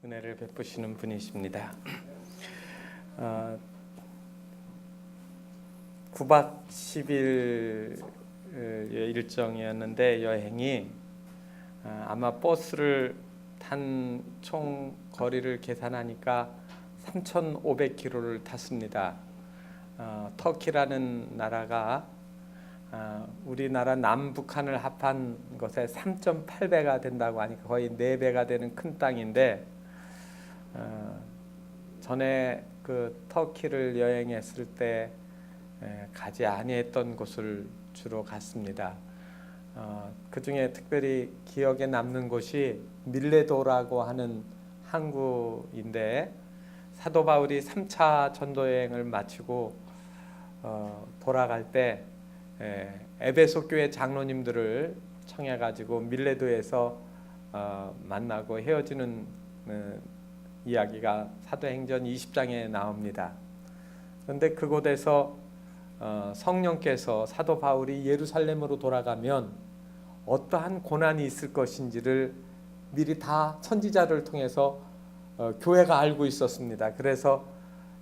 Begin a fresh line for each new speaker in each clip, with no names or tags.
은혜를 베푸시는 분이십니다. 9박 10일의 일정이었는데 여행이 아마 버스를 탄 총 거리를 계산하니까 3,500km를 탔습니다. 터키라는 나라가 우리나라 남북한을 합한 것에 3.8배가 된다고 하니까 거의 4배가 되는 큰 땅인데 전에 그 터키를 여행했을 때 가지 아니했던 곳을 주로 갔습니다. 그 중에 특별히 기억에 남는 곳이 밀레도라고 하는 항구인데 사도 바울이 3차 전도 여행을 마치고 돌아갈 때 에베소 교회 장로님들을 청해 가지고 밀레도에서 만나고 헤어지는 이야기가 사도행전 20장에 나옵니다. 그런데 그곳에서 성령께서 사도 바울이 예루살렘으로 돌아가면 어떠한 고난이 있을 것인지를 미리 다 선지자를 통해서 교회가 알고 있었습니다. 그래서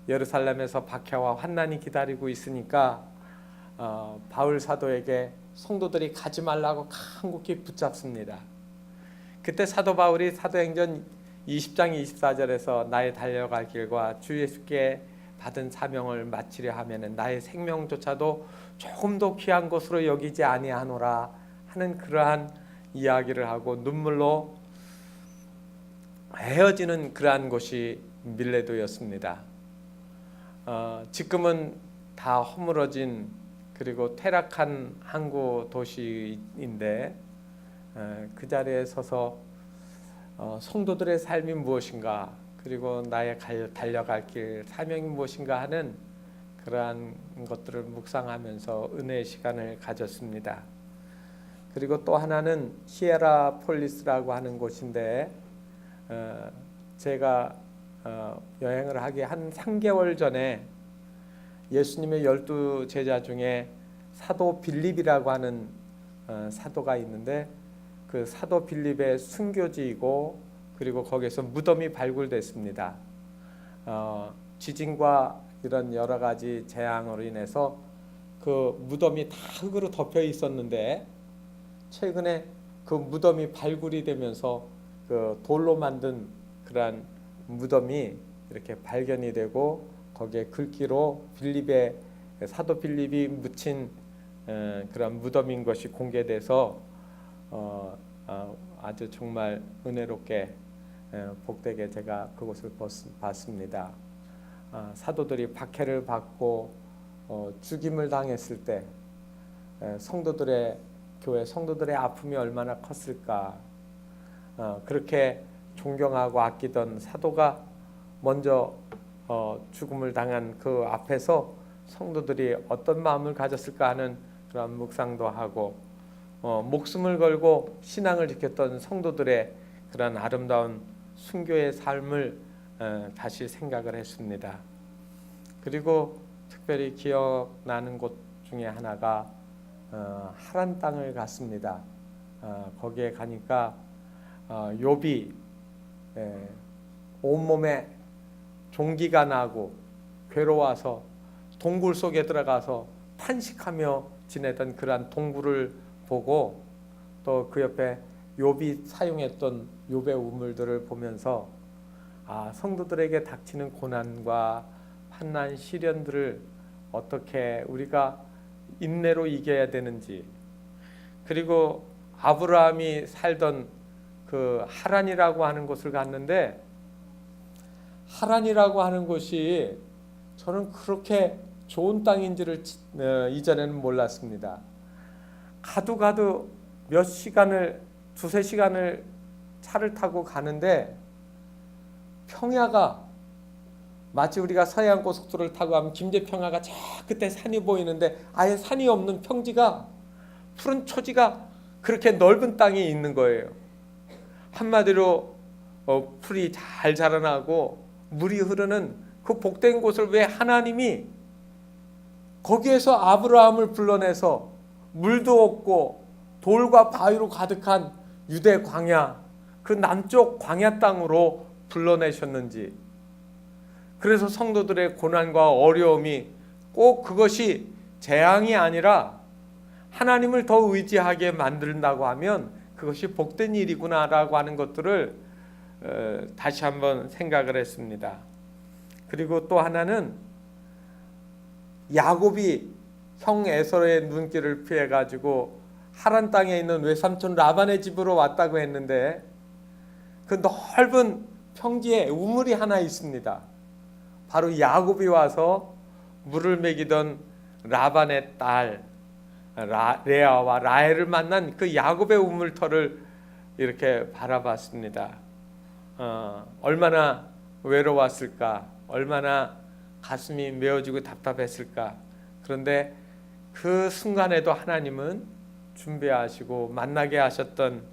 예루살렘에서 박해와 환난이 기다리고 있으니까 바울 사도에게 성도들이 가지 말라고 간곡히 붙잡습니다. 그때 사도 바울이 사도행전 20장 24절에서 나의 달려갈 길과 주 예수께 받은 사명을 마치려 하면은 나의 생명조차도 조금 더 귀한 것으로 여기지 아니하노라 하는 그러한 이야기를 하고 눈물로 헤어지는 그러한 곳이 밀레도였습니다. 지금은 다 허물어진 그리고 퇴락한 항구 도시인데 그 자리에 서서 성도들의 삶이 무엇인가 그리고 나의 달려갈 길 사명이 무엇인가 하는 그러한 것들을 묵상하면서 은혜의 시간을 가졌습니다. 그리고 또 하나는 히에라폴리스라고 하는 곳인데 제가 여행을 하기 한 3개월 전에 예수님의 12 제자 중에 사도 빌립이라고 하는 사도가 있는데 그 사도 빌립의 순교지이고 그리고 거기서 무덤이 발굴됐습니다. 지진과 이런 여러 가지 재앙으로 인해서 그 무덤이 다 흙으로 덮여 있었는데 최근에 그 무덤이 발굴이 되면서 그 돌로 만든 그러한 무덤이 이렇게 발견이 되고 거기에 글귀로 빌립의 사도 빌립이 묻힌 그런 무덤인 것이 공개돼서 아주 정말 은혜롭게 복되게 제가 그곳을 봤습니다. 사도들이 박해를 받고 죽임을 당했을 때 성도들의 교회 성도들의 아픔이 얼마나 컸을까. 그렇게 존경하고 아끼던 사도가 먼저 죽음을 당한 그 앞에서 성도들이 어떤 마음을 가졌을까 하는 그런 묵상도 하고 목숨을 걸고 신앙을 지켰던 성도들의 그런 아름다운 순교의 삶을 다시 생각을 했습니다. 그리고 특별히 기억나는 곳 중에 하나가 하란 땅을 갔습니다. 거기에 가니까 욥이 온몸에 종기가 나고 괴로워서 동굴 속에 들어가서 탄식하며 지내던 그러한 동굴을 보고 또 그 옆에 욥이 사용했던 욥의 우물들을 보면서 성도들에게 닥치는 고난과 환난 시련들을 어떻게 우리가 인내로 이겨야 되는지 그리고 아브라함이 살던 그 하란이라고 하는 곳을 갔는데 하란이라고 하는 곳이 저는 그렇게 좋은 땅인지를 이전에는 몰랐습니다. 가도 몇 시간을 두세 시간을 차를 타고 가는데 평야가 마치 우리가 서해안 고속도로를 타고 가면 김제평야가 저 끝에 산이 보이는데 아예 산이 없는 평지가 푸른 초지가 그렇게 넓은 땅이 있는 거예요. 한마디로 풀이 잘 자라나고 물이 흐르는 그 복된 곳을 왜 하나님이 거기에서 아브라함을 불러내서 물도 없고 돌과 바위로 가득한 유대 광야 그 남쪽 광야 땅으로 불러내셨는지, 그래서 성도들의 고난과 어려움이 꼭 그것이 재앙이 아니라 하나님을 더 의지하게 만든다고 하면 그것이 복된 일이구나라고 하는 것들을 다시 한번 생각을 했습니다. 그리고 또 하나는 야곱이 형 에서의 눈길을 피해 가지고 하란 땅에 있는 외삼촌 라반의 집으로 왔다고 했는데 그 넓은 평지에 우물이 하나 있습니다. 바로 야곱이 와서 물을 먹이던 라반의 딸 레아와 라헬을 만난 그 야곱의 우물터를 이렇게 바라봤습니다. 얼마나 외로웠을까, 얼마나 가슴이 메어지고 답답했을까. 그런데 그 순간에도 하나님은 준비하시고 만나게 하셨던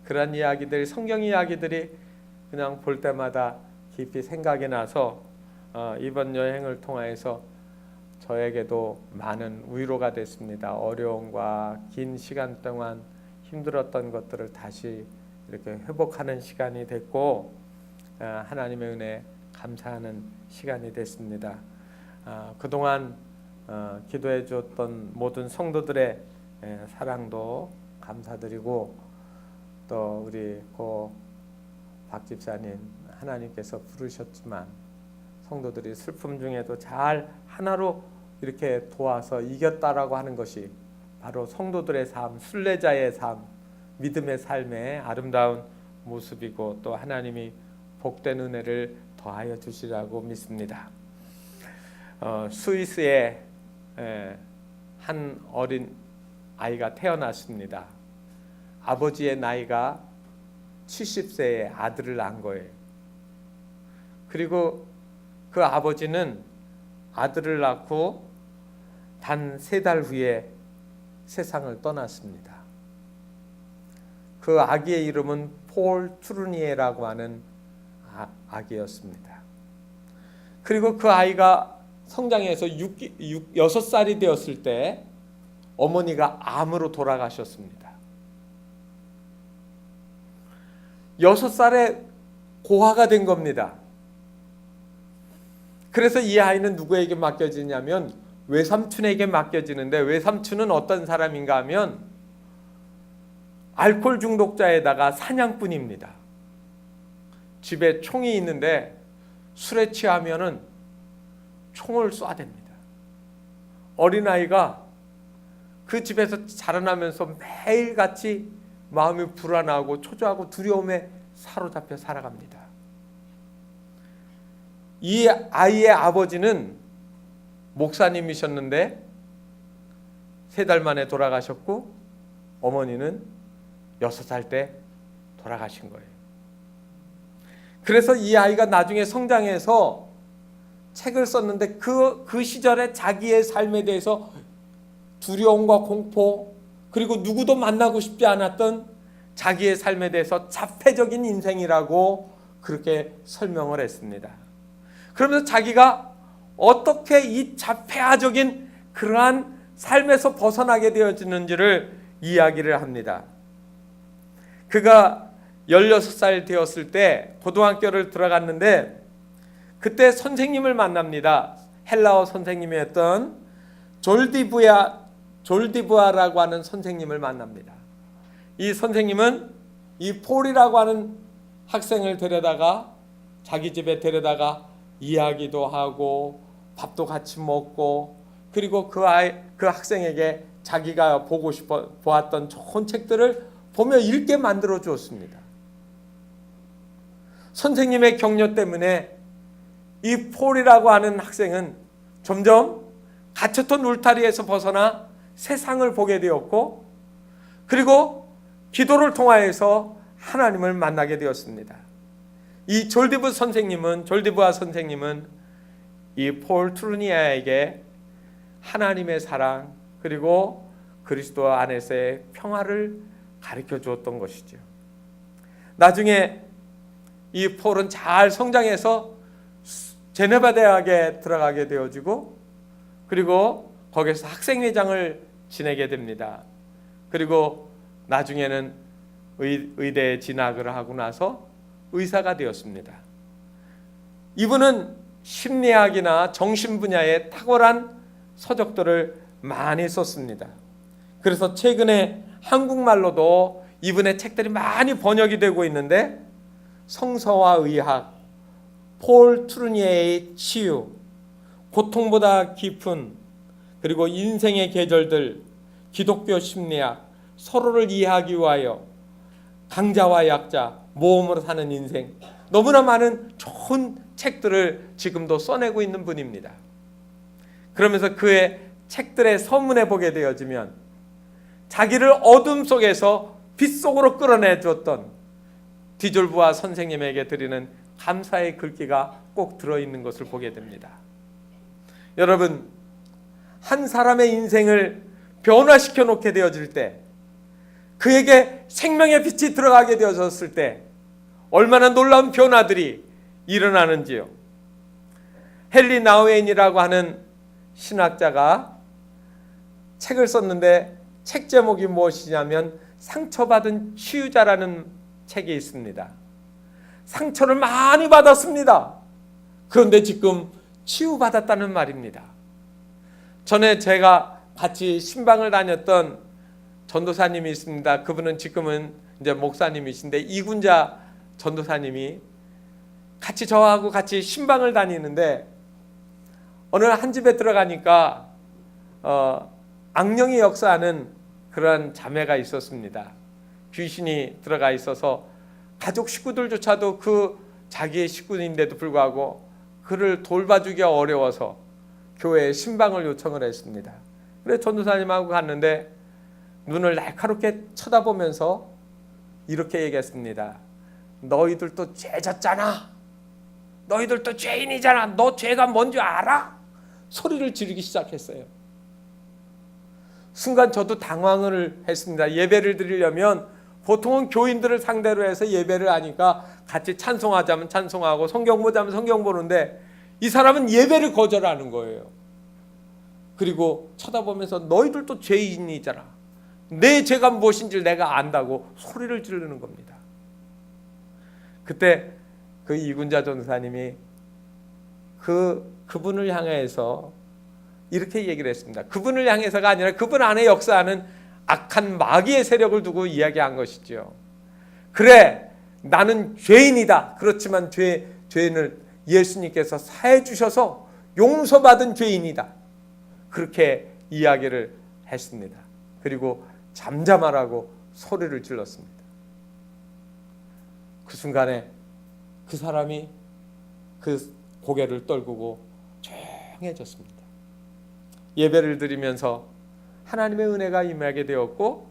그런 이야기들, 성경 이야기들이 그냥 볼 때마다 깊이 생각이 나서 이번 여행을 통해서 저에게도 많은 위로가 됐습니다. 어려움과 긴 시간 동안 힘들었던 것들을 다시 이렇게 회복하는 시간이 됐고 하나님의 은혜에 감사하는 시간이 됐습니다. 그동안 기도해 주었던 모든 성도들의 사랑도 감사드리고 또 우리 박 집사님 하나님께서 부르셨지만 성도들이 슬픔 중에도 잘 하나로 이렇게 도와서 이겼다라고 하는 것이 바로 성도들의 삶, 순례자의 삶, 믿음의 삶의 아름다운 모습이고 또 하나님이 복된 은혜를 더하여 주시라고 믿습니다. 스위스에 한 어린 아이가 태어났습니다. 아버지의 나이가 70세의 아들을 낳은 거예요. 그리고 그 아버지는 아들을 낳고 단 3달 후에 세상을 떠났습니다. 그 아기의 이름은 폴 트루니에라고 하는 아기였습니다. 그리고 그 아이가 성장해서 6살이 되었을 때 어머니가 암으로 돌아가셨습니다. 6살에 고아가 된 겁니다. 그래서 이 아이는 누구에게 맡겨지냐면 외삼촌에게 맡겨지는데 외삼촌은 어떤 사람인가 하면 알코올 중독자에다가 사냥꾼입니다. 집에 총이 있는데 술에 취하면은 총을 쏴댑니다. 어린아이가 그 집에서 자라나면서 매일같이 마음이 불안하고 초조하고 두려움에 사로잡혀 살아갑니다. 이 아이의 아버지는 목사님이셨는데 3달 만에 돌아가셨고 어머니는 6살 때 돌아가신 거예요. 그래서 이 아이가 나중에 성장해서 책을 썼는데 그 시절에 자기의 삶에 대해서 두려움과 공포 그리고 누구도 만나고 싶지 않았던 자기의 삶에 대해서 자폐적인 인생이라고 그렇게 설명을 했습니다. 그러면서 자기가 어떻게 이 자폐아적인 그러한 삶에서 벗어나게 되어지는지를 이야기를 합니다. 그가 16살 되었을 때 고등학교를 들어갔는데 그때 선생님을 만납니다. 헬라어 선생님이었던 졸디부아라고 하는 선생님을 만납니다. 이 선생님은 이 폴이라고 하는 학생을 데려다가 자기 집에 데려다가 이야기도 하고 밥도 같이 먹고 그리고 그 학생에게 자기가 보고 싶어 보았던 좋은 책들을 보며 읽게 만들어 주었습니다. 선생님의 격려 때문에 이 폴이라고 하는 학생은 점점 갇혔던 울타리에서 벗어나 세상을 보게 되었고 그리고 기도를 통하여서 하나님을 만나게 되었습니다. 이 졸디부아 선생님은 이 폴 트루니아에게 하나님의 사랑 그리고 그리스도 안에서의 평화를 가르쳐 주었던 것이죠. 나중에 이 폴은 잘 성장해서 제네바 대학에 들어가게 되어지고 그리고 거기서 학생회장을 지내게 됩니다. 그리고 나중에는 의대에 진학을 하고 나서 의사가 되었습니다. 이분은 심리학이나 정신 분야에 탁월한 서적들을 많이 썼습니다. 그래서 최근에 한국말로도 이분의 책들이 많이 번역이 되고 있는데, 성서와 의학, 폴 트루니에의 치유, 고통보다 깊은, 그리고 인생의 계절들, 기독교 심리학, 서로를 이해하기 위하여, 강자와 약자, 모험으로 사는 인생, 너무나 많은 좋은 책들을 지금도 써내고 있는 분입니다. 그러면서 그의 책들의 서문에 보게 되어지면 자기를 어둠 속에서 빛 속으로 끌어내 주었던 디졸브와 선생님에게 드리는 감사의 글귀가 꼭 들어있는 것을 보게 됩니다. 여러분, 한 사람의 인생을 변화시켜 놓게 되어질 때, 그에게 생명의 빛이 들어가게 되어졌을 때 얼마나 놀라운 변화들이 일어나는지요. 헨리 나우엔이라고 하는 신학자가 책을 썼는데, 책 제목이 무엇이냐면 상처받은 치유자라는 책이 있습니다. 상처를 많이 받았습니다. 그런데 지금 치유받았다는 말입니다. 전에 제가 같이 신방을 다녔던 전도사님이 있습니다. 그분은 지금은 이제 목사님이신데, 이군자 전도사님이 같이 저하고 같이 신방을 다니는데, 어느 한 집에 들어가니까 악령이 역사하는 그런 자매가 있었습니다. 귀신이 들어가 있어서 가족 식구들조차도 그 자기의 식구인데도 불구하고 그를 돌봐주기가 어려워서 교회에 신방을 요청을 했습니다. 그래서 전도사님하고 갔는데 눈을 날카롭게 쳐다보면서 이렇게 얘기했습니다. 너희들도 죄졌잖아. 너희들도 죄인이잖아. 너 죄가 뭔지 알아? 소리를 지르기 시작했어요. 순간 저도 당황을 했습니다. 예배를 드리려면 보통은 교인들을 상대로 해서 예배를 하니까 같이 찬송하자면 찬송하고 성경 보자면 성경 보는데, 이 사람은 예배를 거절하는 거예요. 그리고 쳐다보면서 너희들도 죄인이잖아. 내 죄가 무엇인지 내가 안다고 소리를 지르는 겁니다. 그때 그 이군자 전사님이 그분을 향해서 이렇게 얘기를 했습니다. 그분을 향해서가 아니라 그분 안에 역사하는 악한 마귀의 세력을 두고 이야기한 것이죠. 그래, 나는 죄인이다. 그렇지만 죄인을 예수님께서 사해 주셔서 용서받은 죄인이다. 그렇게 이야기를 했습니다. 그리고 잠잠하라고 소리를 질렀습니다. 그 순간에 그 사람이 그 고개를 떨구고 조용해졌습니다. 예배를 드리면서 하나님의 은혜가 임하게 되었고,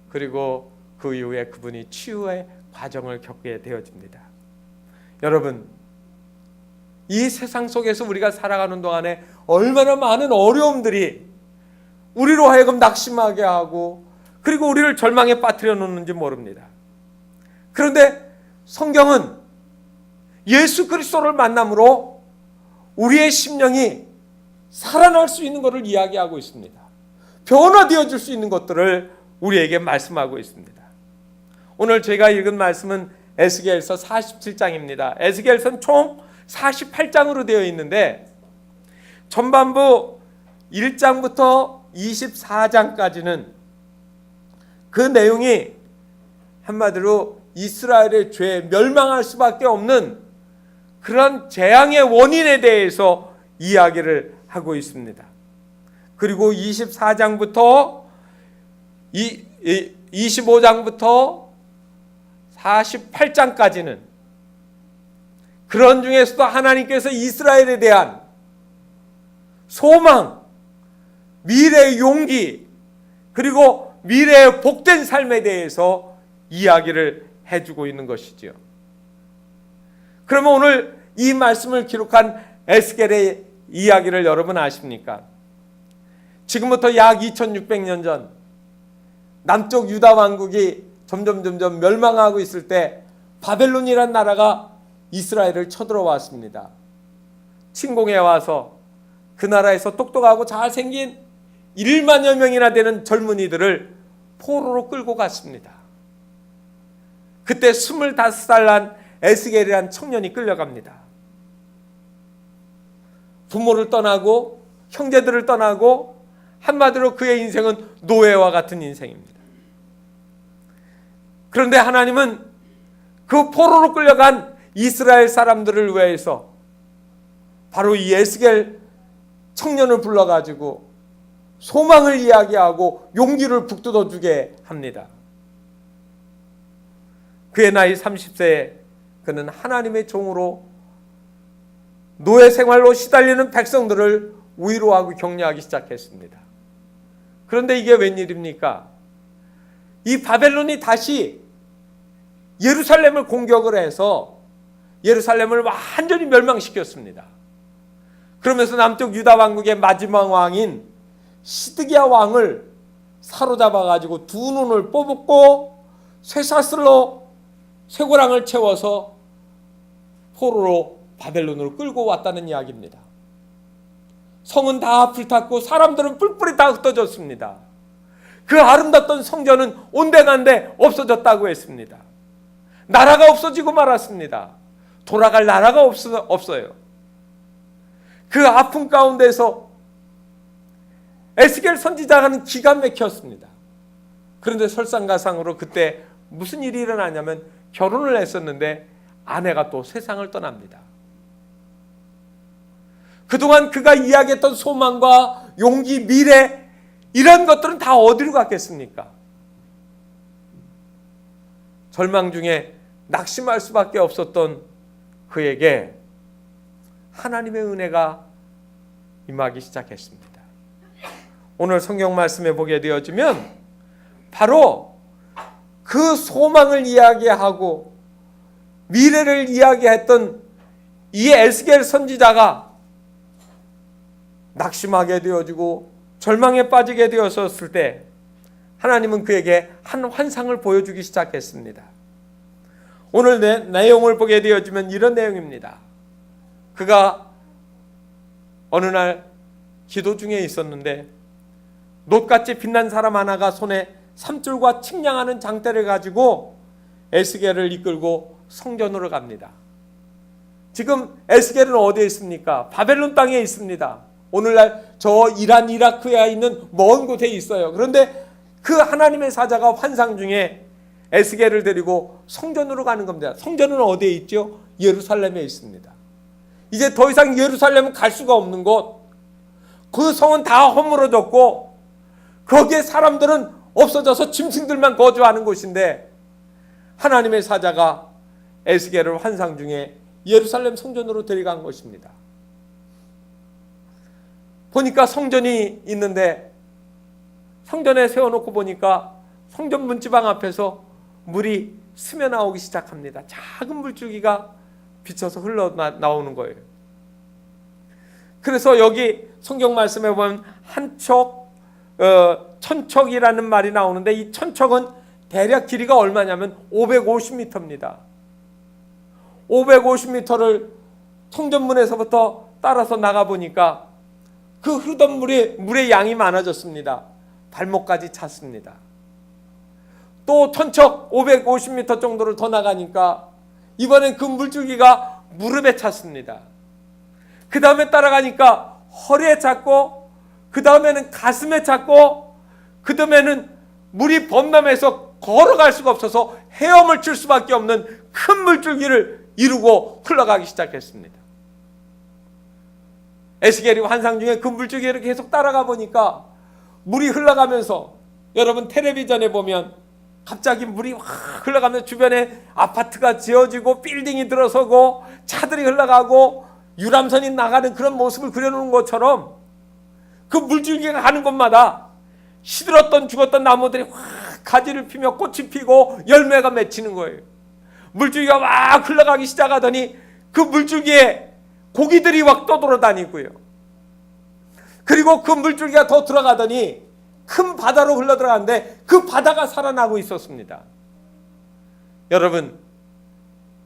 그리고 그 이후에 그분이 치유의 과정을 겪게 되어집니다. 여러분, 이 세상 속에서 우리가 살아가는 동안에 얼마나 많은 어려움들이 우리로 하여금 낙심하게 하고, 그리고 우리를 절망에 빠뜨려 놓는지 모릅니다. 그런데 성경은 예수 그리스도를 만남으로 우리의 심령이 살아날 수 있는 것을 이야기하고 있습니다. 변화되어질 수 있는 것들을 우리에게 말씀하고 있습니다. 오늘 제가 읽은 말씀은 에스겔서 47장입니다. 에스겔서는 총 48장으로 되어 있는데, 전반부 1장부터 24장까지는 그 내용이 한마디로 이스라엘의 죄, 멸망할 수밖에 없는 그런 재앙의 원인에 대해서 이야기를 하고 있습니다. 그리고 24장부터 25장부터 48장까지는 그런 중에서도 하나님께서 이스라엘에 대한 소망, 미래의 용기, 그리고 미래의 복된 삶에 대해서 이야기를 해주고 있는 것이죠. 그러면 오늘 이 말씀을 기록한 에스겔의 이야기를 여러분 아십니까? 지금부터 약 2600년 전 남쪽 유다 왕국이 점점 멸망하고 있을 때 바벨론이란 나라가 이스라엘을 쳐들어왔습니다. 침공해 와서 그 나라에서 똑똑하고 잘생긴 1만여 명이나 되는 젊은이들을 포로로 끌고 갔습니다. 그때 25살 난 에스겔이란 청년이 끌려갑니다. 부모를 떠나고 형제들을 떠나고 한마디로 그의 인생은 노예와 같은 인생입니다. 그런데 하나님은 그 포로로 끌려간 이스라엘 사람들을 위해서 바로 이 에스겔 청년을 불러가지고 소망을 이야기하고 용기를 북돋워 주게 합니다. 그의 나이 30세에 그는 하나님의 종으로 노예 생활로 시달리는 백성들을 위로하고 격려하기 시작했습니다. 그런데 이게 웬일입니까? 이 바벨론이 다시 예루살렘을 공격을 해서 예루살렘을 완전히 멸망시켰습니다. 그러면서 남쪽 유다 왕국의 마지막 왕인 시드기야 왕을 사로잡아 가지고 두 눈을 뽑고 쇠사슬로 쇠고랑을 채워서 포로로 바벨론으로 끌고 왔다는 이야기입니다. 성은 다 불탔고 사람들은 뿔뿔이 다 흩어졌습니다. 그 아름답던 성전은 온데간데 없어졌다고 했습니다. 나라가 없어지고 말았습니다. 돌아갈 나라가 없어요. 그 아픔 가운데서 에스겔 선지자는 기가 막혔습니다. 그런데 설상가상으로 그때 무슨 일이 일어나냐면 결혼을 했었는데 아내가 또 세상을 떠납니다. 그동안 그가 이야기했던 소망과 용기, 미래 이런 것들은 다 어디로 갔겠습니까? 절망 중에 낙심할 수밖에 없었던 그에게 하나님의 은혜가 임하기 시작했습니다. 오늘 성경 말씀에 보게 되어지면 바로 그 소망을 이야기하고 미래를 이야기했던 이 에스겔 선지자가 낙심하게 되어지고 절망에 빠지게 되었을 때 하나님은 그에게 한 환상을 보여주기 시작했습니다. 오늘 내용을 보게 되어지면 이런 내용입니다. 그가 어느 날 기도 중에 있었는데 놋같이 빛난 사람 하나가 손에 삼줄과 측량하는 장대를 가지고 에스겔을 이끌고 성전으로 갑니다. 지금 에스겔은 어디에 있습니까? 바벨론 땅에 있습니다. 오늘날 저 이란, 이라크에 있는 먼 곳에 있어요. 그런데 그 하나님의 사자가 환상 중에 에스겔을 데리고 성전으로 가는 겁니다. 성전은 어디에 있죠? 예루살렘에 있습니다. 이제 더 이상 예루살렘은 갈 수가 없는 곳. 그 성은 다 허물어졌고 거기에 사람들은 없어져서 짐승들만 거주하는 곳인데 하나님의 사자가 에스겔을 환상 중에 예루살렘 성전으로 데려간 것입니다. 보니까 성전이 있는데 성전에 세워놓고 보니까 성전 문지방 앞에서 물이 스며나오기 시작합니다. 작은 물줄기가 비쳐서 흘러나오는 거예요. 그래서 여기 성경 말씀에 보면 한척, 천척이라는 말이 나오는데 이 천척은 대략 길이가 얼마냐면 550m입니다. 550m를 성전문에서부터 따라서 나가보니까 그 흐르던 물의 양이 많아졌습니다. 발목까지 찼습니다. 또 천척 550m 정도를 더 나가니까 이번엔 그 물줄기가 무릎에 찼습니다. 그 다음에 따라가니까 허리에 찼고 그 다음에는 가슴에 찼고 그 다음에는 물이 범람해서 걸어갈 수가 없어서 헤엄을 칠 수밖에 없는 큰 물줄기를 이루고 흘러가기 시작했습니다. 에스겔이 환상 중에 그 물줄기를 계속 따라가 보니까 물이 흘러가면서 여러분 텔레비전에 보면 갑자기 물이 확 흘러가면서 주변에 아파트가 지어지고 빌딩이 들어서고 차들이 흘러가고 유람선이 나가는 그런 모습을 그려놓은 것처럼 그 물줄기가 가는 곳마다 시들었던 죽었던 나무들이 확 가지를 피며 꽃이 피고 열매가 맺히는 거예요. 물줄기가 막 흘러가기 시작하더니 그 물줄기에 고기들이 막 떠돌아다니고요. 그리고 그 물줄기가 더 들어가더니 큰 바다로 흘러들어가는데 그 바다가 살아나고 있었습니다. 여러분,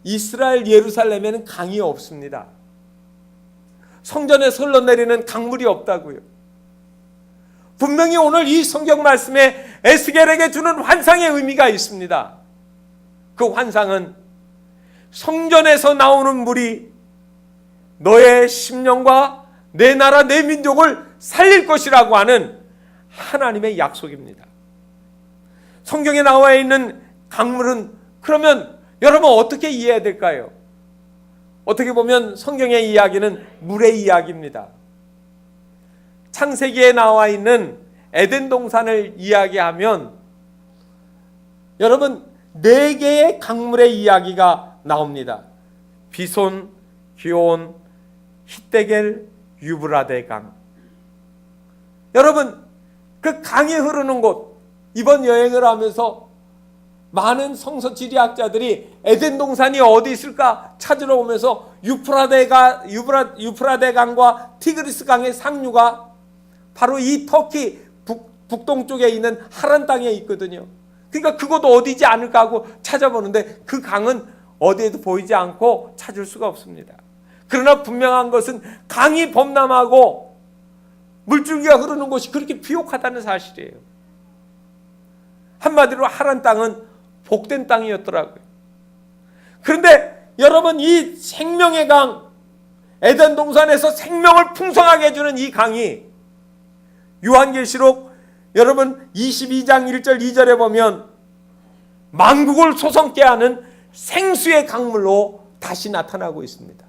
이스라엘 예루살렘에는 강이 없습니다. 성전에서 흘러내리는 강물이 없다고요. 분명히 오늘 이 성경 말씀에 에스겔에게 주는 환상의 의미가 있습니다. 그 환상은 성전에서 나오는 물이 너의 심령과 내 나라 내 민족을 살릴 것이라고 하는 하나님의 약속입니다. 성경에 나와 있는 강물은 그러면 여러분 어떻게 이해해야 될까요? 어떻게 보면 성경의 이야기는 물의 이야기입니다. 창세기에 나와 있는 에덴 동산을 이야기하면 여러분 4개의 강물의 이야기가 나옵니다. 비손, 기온, 히데겔, 유브라데 강. 여러분 그 강이 흐르는 곳, 이번 여행을 하면서 많은 성서 지리학자들이 에덴 동산이 어디 있을까 찾으러 오면서 유프라데 강과 티그리스 강의 상류가 바로 이 터키 북동쪽에 있는 하란 땅에 있거든요. 그러니까 그곳 어디지 않을까 하고 찾아보는데 그 강은 어디에도 보이지 않고 찾을 수가 없습니다. 그러나 분명한 것은 강이 범람하고 물줄기가 흐르는 곳이 그렇게 비옥하다는 사실이에요. 한마디로 하란 땅은 복된 땅이었더라고요. 그런데 여러분 이 생명의 강, 에덴 동산에서 생명을 풍성하게 해주는 이 강이 요한계시록 여러분 22장 1절 2절에 보면 만국을 소성케 하는 생수의 강물로 다시 나타나고 있습니다.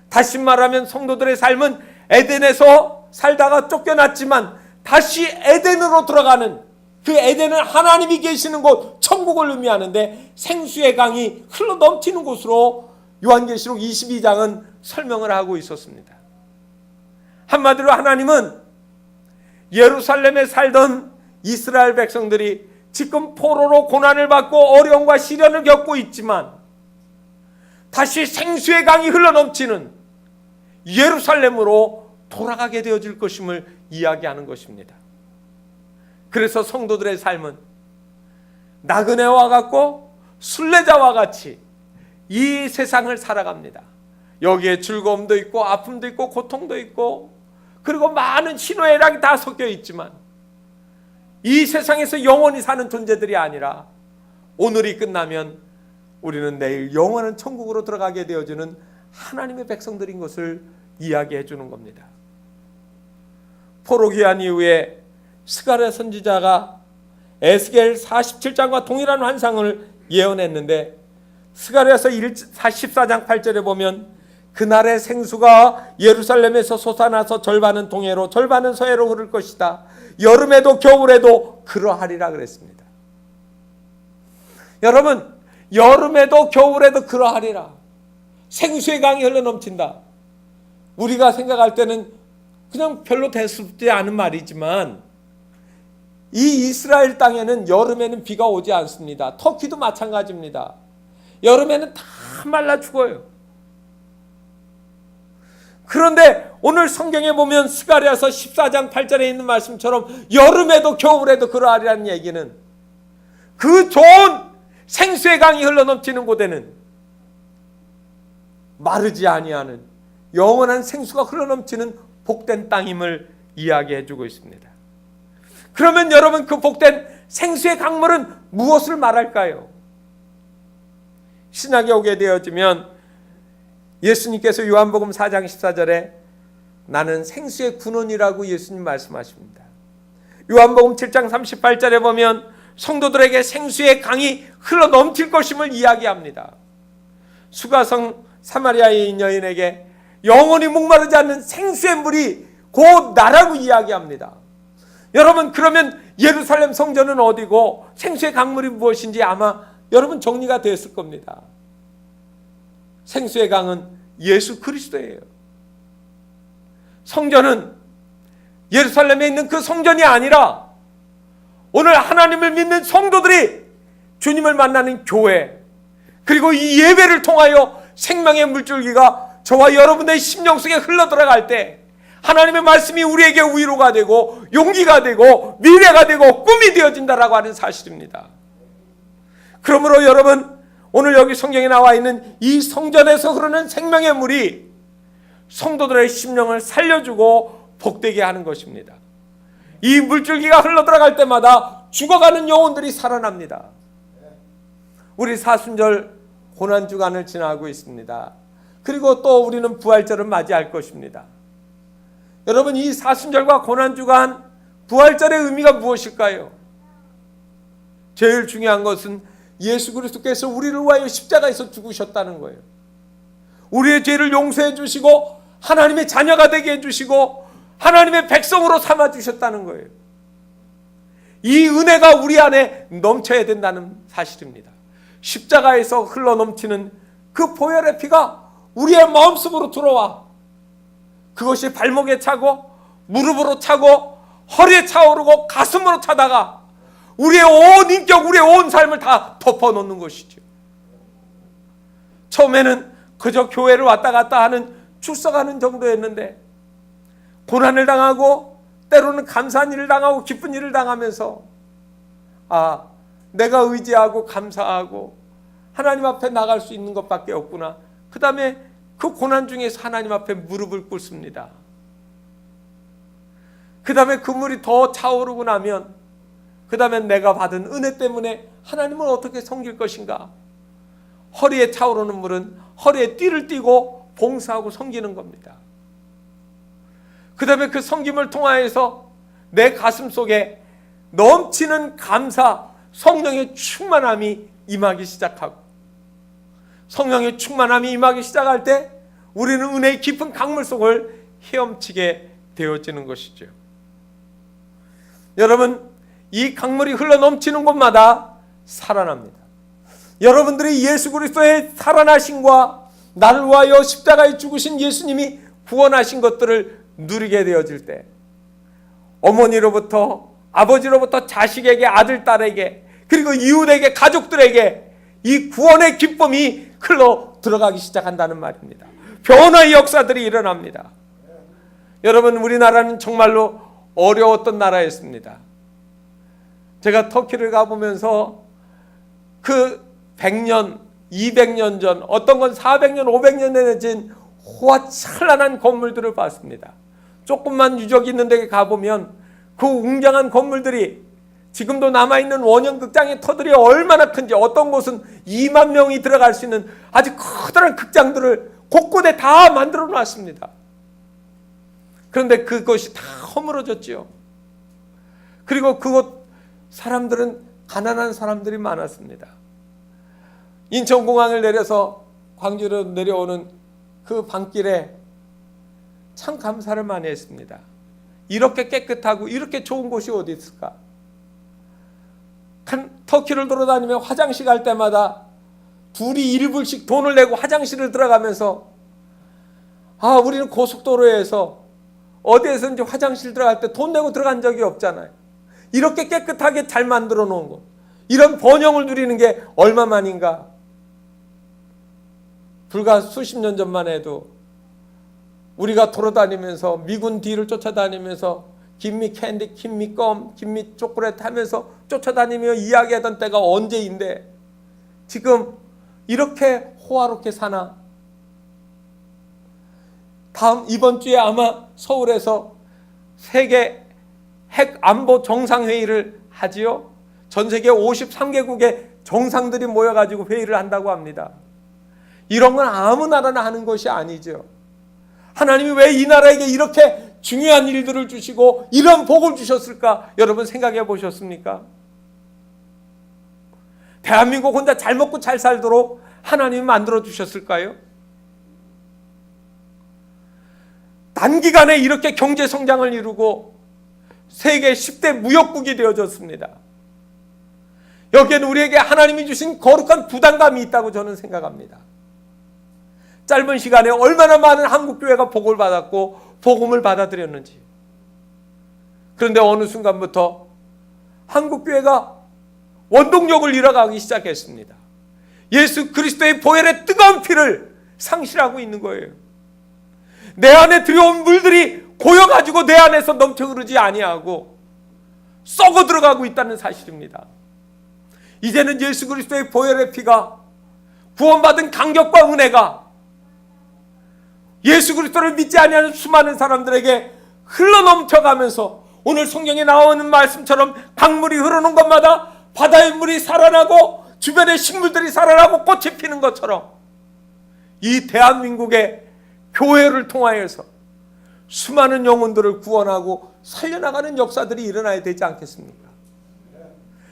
다시 말하면 성도들의 삶은 에덴에서 살다가 쫓겨났지만 다시 에덴으로 들어가는, 그 에덴은 하나님이 계시는 곳 천국을 의미하는데 생수의 강이 흘러 넘치는 곳으로 요한계시록 22장은 설명을 하고 있었습니다. 한마디로 하나님은 예루살렘에 살던 이스라엘 백성들이 지금 포로로 고난을 받고 어려움과 시련을 겪고 있지만 다시 생수의 강이 흘러넘치는 예루살렘으로 돌아가게 되어질 것임을 이야기하는 것입니다. 그래서 성도들의 삶은 나그네와 같고 순례자와 같이 이 세상을 살아갑니다. 여기에 즐거움도 있고 아픔도 있고 고통도 있고 그리고 많은 희노애락이 다 섞여 있지만 이 세상에서 영원히 사는 존재들이 아니라 오늘이 끝나면 우리는 내일 영원한 천국으로 들어가게 되어주는 하나님의 백성들인 것을 이야기해 주는 겁니다. 포로 귀환 이후에 스가랴 선지자가 에스겔 47장과 동일한 환상을 예언했는데 스가랴서 14장 8절에 보면 그날의 생수가 예루살렘에서 솟아나서 절반은 동해로 절반은 서해로 흐를 것이다. 여름에도 겨울에도 그러하리라 그랬습니다. 여러분 여름에도 겨울에도 그러하리라. 생수의 강이 흘러넘친다. 우리가 생각할 때는 그냥 별로 대수롭지 않은 말이지만 이 이스라엘 땅에는 여름에는 비가 오지 않습니다. 터키도 마찬가지입니다. 여름에는 다 말라 죽어요. 그런데 오늘 성경에 보면 스가랴서 14장 8절에 있는 말씀처럼 여름에도 겨울에도 그러하리라는 얘기는 그 좋은 생수의 강이 흘러넘치는 곳에는 마르지 아니하는 영원한 생수가 흘러넘치는 복된 땅임을 이야기해 주고 있습니다. 그러면 여러분 그 복된 생수의 강물은 무엇을 말할까요? 신약에 오게 되어지면 예수님께서 요한복음 4장 14절에 나는 생수의 근원이라고 예수님 말씀하십니다. 요한복음 7장 38절에 보면 성도들에게 생수의 강이 흘러넘칠 것임을 이야기합니다. 수가성 사마리아인 여인에게 영원히 목마르지 않는 생수의 물이 곧 나라고 이야기합니다. 여러분 그러면 예루살렘 성전은 어디고 생수의 강물이 무엇인지 아마 여러분 정리가 되었을 겁니다. 생수의 강은 예수 그리스도예요. 성전은 예루살렘에 있는 그 성전이 아니라 오늘 하나님을 믿는 성도들이 주님을 만나는 교회, 그리고 이 예배를 통하여 생명의 물줄기가 저와 여러분의 심령 속에 흘러들어갈 때 하나님의 말씀이 우리에게 위로가 되고 용기가 되고 미래가 되고 꿈이 되어진다라고 하는 사실입니다. 그러므로 여러분 오늘 여기 성경에 나와 있는 이 성전에서 흐르는 생명의 물이 성도들의 심령을 살려주고 복되게 하는 것입니다. 이 물줄기가 흘러들어갈 때마다 죽어가는 영혼들이 살아납니다. 우리 사순절 고난주간을 지나고 있습니다. 그리고 또 우리는 부활절을 맞이할 것입니다. 여러분, 이 사순절과 고난주간 부활절의 의미가 무엇일까요? 제일 중요한 것은 예수 그리스도께서 우리를 위하여 십자가에서 죽으셨다는 거예요. 우리의 죄를 용서해 주시고 하나님의 자녀가 되게 해주시고 하나님의 백성으로 삼아주셨다는 거예요. 이 은혜가 우리 안에 넘쳐야 된다는 사실입니다. 십자가에서 흘러넘치는 그 보혈의 피가 우리의 마음속으로 들어와 그것이 발목에 차고 무릎으로 차고 허리에 차오르고 가슴으로 차다가 우리의 온 인격, 우리의 온 삶을 다 덮어놓는 것이죠. 처음에는 그저 교회를 왔다 갔다 하는 출석하는 정도였는데 고난을 당하고 때로는 감사한 일을 당하고 기쁜 일을 당하면서 내가 의지하고 감사하고 하나님 앞에 나갈 수 있는 것밖에 없구나. 그 다음에 그 고난 중에서 하나님 앞에 무릎을 꿇습니다. 그 다음에 그 물이 더 차오르고 나면 그 다음에 내가 받은 은혜 때문에 하나님을 어떻게 섬길 것인가. 허리에 차오르는 물은 허리에 띠를 띠고 봉사하고 섬기는 겁니다. 그 다음에 그 섬김을 통하여서 내 가슴 속에 넘치는 감사, 성령의 충만함이 임하기 시작하고 성령의 충만함이 임하기 시작할 때 우리는 은혜의 깊은 강물 속을 헤엄치게 되어지는 것이죠. 여러분, 이 강물이 흘러넘치는 곳마다 살아납니다. 여러분들이 예수 그리스도의 살아나심과 나를 위하여 십자가에 죽으신 예수님이 구원하신 것들을 누리게 되어질 때 어머니로부터 아버지로부터 자식에게 아들 딸에게 그리고 이웃에게 가족들에게 이 구원의 기쁨이 흘러 들어가기 시작한다는 말입니다. 변화의 역사들이 일어납니다. 여러분, 우리나라는 정말로 어려웠던 나라였습니다. 제가 터키를 가보면서 그 100년, 200년 전, 어떤 건 400년, 500년에 진 호화찬란한 건물들을 봤습니다. 조금만 유적이 있는 데 가보면 그 웅장한 건물들이 지금도 남아있는 원형극장의 터들이 얼마나 큰지, 어떤 곳은 2만 명이 들어갈 수 있는 아주 커다란 극장들을 곳곳에 다 만들어 놨습니다. 그런데 그것이 다 허물어졌지요. 그리고 그곳 사람들은 가난한 사람들이 많았습니다. 인천공항을 내려서 광주로 내려오는 그 밤길에 참 감사를 많이 했습니다. 이렇게 깨끗하고 이렇게 좋은 곳이 어디 있을까? 터키를 돌아다니며 화장실 갈 때마다 둘이 1불씩 돈을 내고 화장실을 들어가면서 우리는 고속도로에서 어디에서든지 화장실 들어갈 때 돈 내고 들어간 적이 없잖아요. 이렇게 깨끗하게 잘 만들어 놓은 곳, 이런 번영을 누리는 게 얼마만인가. 불과 수십 년 전만 해도 우리가 돌아다니면서 미군 뒤를 쫓아다니면서 김미 캔디, 김미 껌, 김미 초콜릿 하면서 쫓아다니며 이야기하던 때가 언제인데 지금 이렇게 호화롭게 사나? 이번 주에 아마 서울에서 세계 핵 안보 정상회의를 하지요. 전 세계 53개국의 정상들이 모여가지고 회의를 한다고 합니다. 이런 건 아무 나라나 하는 것이 아니죠. 하나님이 왜 이 나라에게 이렇게 중요한 일들을 주시고 이런 복을 주셨을까? 여러분 생각해 보셨습니까? 대한민국 혼자 잘 먹고 잘 살도록 하나님이 만들어 주셨을까요? 단기간에 이렇게 경제 성장을 이루고 세계 10대 무역국이 되어졌습니다. 여기에는 우리에게 하나님이 주신 거룩한 부담감이 있다고 저는 생각합니다. 짧은 시간에 얼마나 많은 한국교회가 복을 받았고 복음을 받아들였는지. 그런데 어느 순간부터 한국교회가 원동력을 잃어가기 시작했습니다. 예수 그리스도의 보혈의 뜨거운 피를 상실하고 있는 거예요. 내 안에 들여온 물들이 고여가지고 내 안에서 넘쳐 흐르지 아니하고 썩어 들어가고 있다는 사실입니다. 이제는 예수 그리스도의 보혈의 피가 구원받은 감격과 은혜가 예수 그리스도를 믿지 아니하는 수많은 사람들에게 흘러넘쳐가면서 오늘 성경에 나오는 말씀처럼 강물이 흐르는 곳마다 바다의 물이 살아나고 주변의 식물들이 살아나고 꽃이 피는 것처럼 이 대한민국의 교회를 통하여서 수많은 영혼들을 구원하고 살려나가는 역사들이 일어나야 되지 않겠습니까?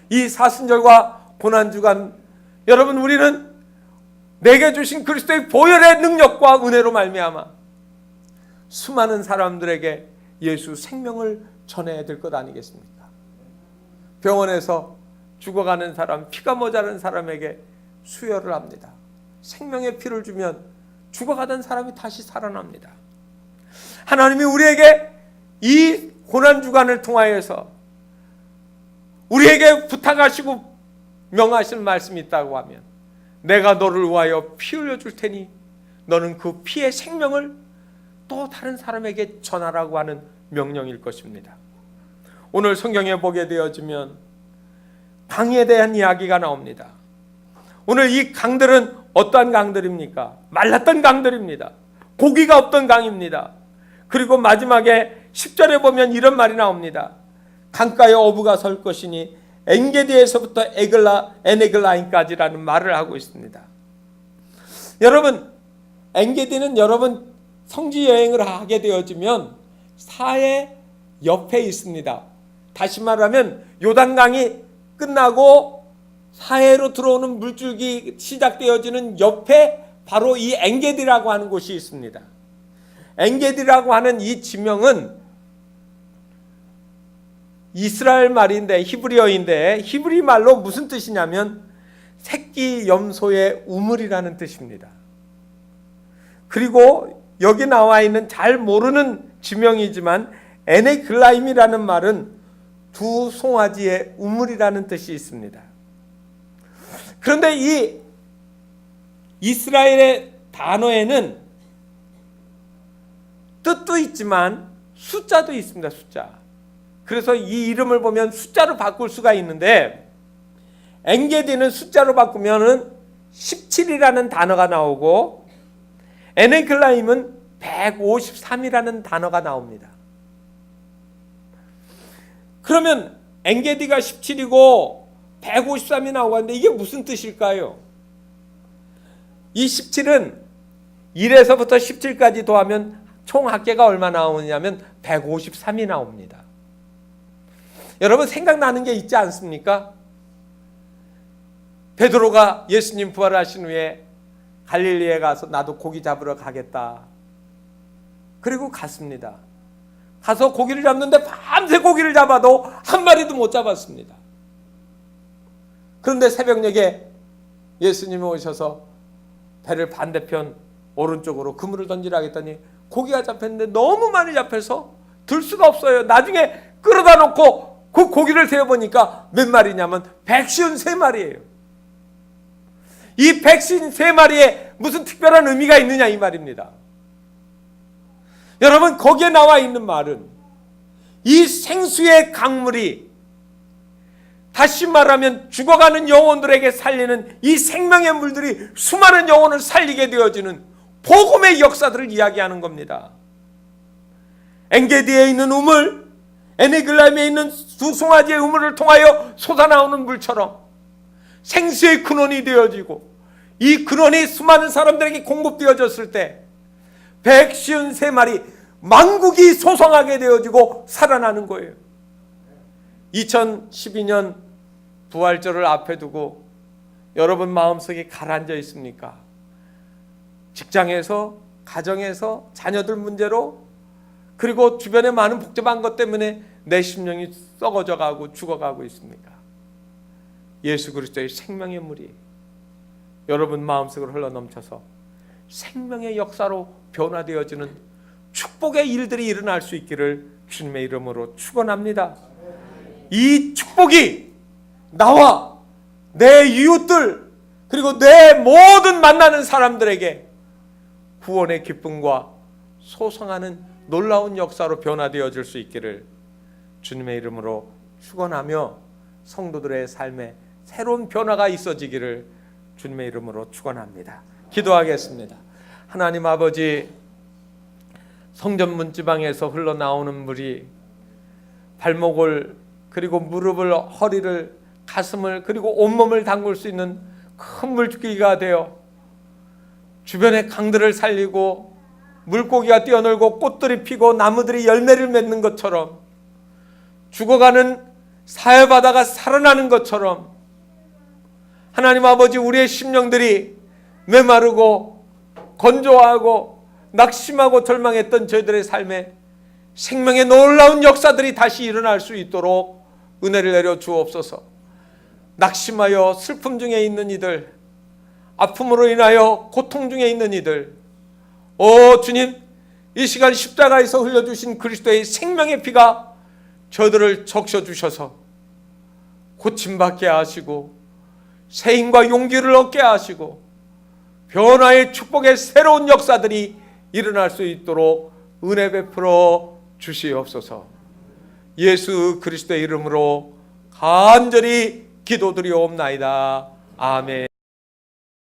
이 사순절과 고난주간, 여러분, 우리는 내게 주신 그리스도의 보혈의 능력과 은혜로 말미암아 수많은 사람들에게 예수 생명을 전해야 될 것 아니겠습니까? 병원에서 죽어가는 사람, 피가 모자란 사람에게 수혈을 합니다. 생명의 피를 주면 죽어가던 사람이 다시 살아납니다. 하나님이 우리에게 이 고난주간을 통하여서 우리에게 부탁하시고 명하시는 말씀이 있다고 하면, 내가 너를 위하여 피 흘려줄 테니 너는 그 피의 생명을 또 다른 사람에게 전하라고 하는 명령일 것입니다. 오늘 성경에 보게 되어지면 강에 대한 이야기가 나옵니다. 오늘 이 강들은 어떠한 강들입니까? 말랐던 강들입니다. 고기가 없던 강입니다. 그리고 마지막에 10절에 보면 이런 말이 나옵니다. 강가에 어부가 설 것이니 엔게디에서부터 에네글라인까지라는 말을 하고 있습니다. 여러분, 엔게디는 여러분 성지 여행을 하게 되어지면 사해 옆에 있습니다. 다시 말하면 요단강이 끝나고 사해로 들어오는 물줄기 시작되어지는 옆에 바로 이 엔게디라고 하는 곳이 있습니다. 엔게디라고 하는 이 지명은 이스라엘 말인데, 히브리어인데, 히브리 말로 무슨 뜻이냐면 새끼 염소의 우물이라는 뜻입니다. 그리고 여기 나와 있는 잘 모르는 지명이지만 에네글라임이라는 말은 두 송아지의 우물이라는 뜻이 있습니다. 그런데 이 이스라엘의 단어에는 뜻도 있지만 숫자도 있습니다. 숫자. 그래서 이 이름을 보면 숫자로 바꿀 수가 있는데, 엔게디는 숫자로 바꾸면은 17이라는 단어가 나오고, 에네글라임은 153이라는 단어가 나옵니다. 그러면 엔게디가 17이고 153이 나오고 하는데 이게 무슨 뜻일까요? 이 17은 1에서부터 17까지 더하면 총 합계가 얼마 나오냐면 153이 나옵니다. 여러분, 생각나는 게 있지 않습니까? 베드로가 예수님 부활하신 후에 갈릴리에 가서 나도 고기 잡으러 가겠다. 그리고 갔습니다. 가서 고기를 잡는데 밤새 고기를 잡아도 한 마리도 못 잡았습니다. 그런데 새벽녘에 예수님이 오셔서 배를 반대편 오른쪽으로 그물을 던지라 했더니 고기가 잡혔는데 너무 많이 잡혀서 들 수가 없어요. 나중에 끌어다 놓고 그 고기를 세어보니까 몇 마리냐면 153마리예요. 이 153마리에 무슨 특별한 의미가 있느냐 이 말입니다. 여러분, 거기에 나와 있는 말은 이 생수의 강물이, 다시 말하면 죽어가는 영혼들에게 살리는 이 생명의 물들이 수많은 영혼을 살리게 되어지는 복음의 역사들을 이야기하는 겁니다. 엔게디에 있는 우물, 에네글라임에 있는 두 송아지의 우물을 통하여 솟아나오는 물처럼 생수의 근원이 되어지고, 이 근원이 수많은 사람들에게 공급되어졌을 때 153마리 만국이 소성하게 되어지고 살아나는 거예요. 2012년 부활절을 앞에 두고 여러분 마음속에 가라앉아 있습니까? 직장에서, 가정에서, 자녀들 문제로, 그리고 주변에 많은 복잡한 것 때문에 내 심령이 썩어져 가고 죽어가고 있습니까? 예수 그리스도의 생명의 물이 여러분 마음속으로 흘러넘쳐서 생명의 역사로 변화되어지는 축복의 일들이 일어날 수 있기를 주님의 이름으로 축원합니다. 이 축복이 나와 내 이웃들, 그리고 내 모든 만나는 사람들에게 구원의 기쁨과 소성하는 놀라운 역사로 변화되어질 수 있기를 주님의 이름으로 축원하며 성도들의 삶에 새로운 변화가 있어지기를 주님의 이름으로 축원합니다. 기도하겠습니다. 하나님 아버지, 성전 문지방에서 흘러나오는 물이 발목을, 그리고 무릎을, 허리를, 가슴을, 그리고 온몸을 담글 수 있는 큰 물줄기가 되어 주변의 강들을 살리고 물고기가 뛰어놀고 꽃들이 피고 나무들이 열매를 맺는 것처럼, 죽어가는 사해바다가 살아나는 것처럼 하나님 아버지, 우리의 심령들이 메마르고 건조하고 낙심하고 절망했던 저희들의 삶에 생명의 놀라운 역사들이 다시 일어날 수 있도록 은혜를 내려 주옵소서. 낙심하여 슬픔 중에 있는 이들, 아픔으로 인하여 고통 중에 있는 이들, 주님, 이 시간 십자가에서 흘려주신 그리스도의 생명의 피가 저들을 적셔주셔서 고침받게 하시고 새 힘과 용기를 얻게 하시고 변화의 축복의 새로운 역사들이 일어날 수 있도록 은혜 베풀어 주시옵소서. 예수 그리스도의 이름으로 간절히 기도드리옵나이다. 아멘.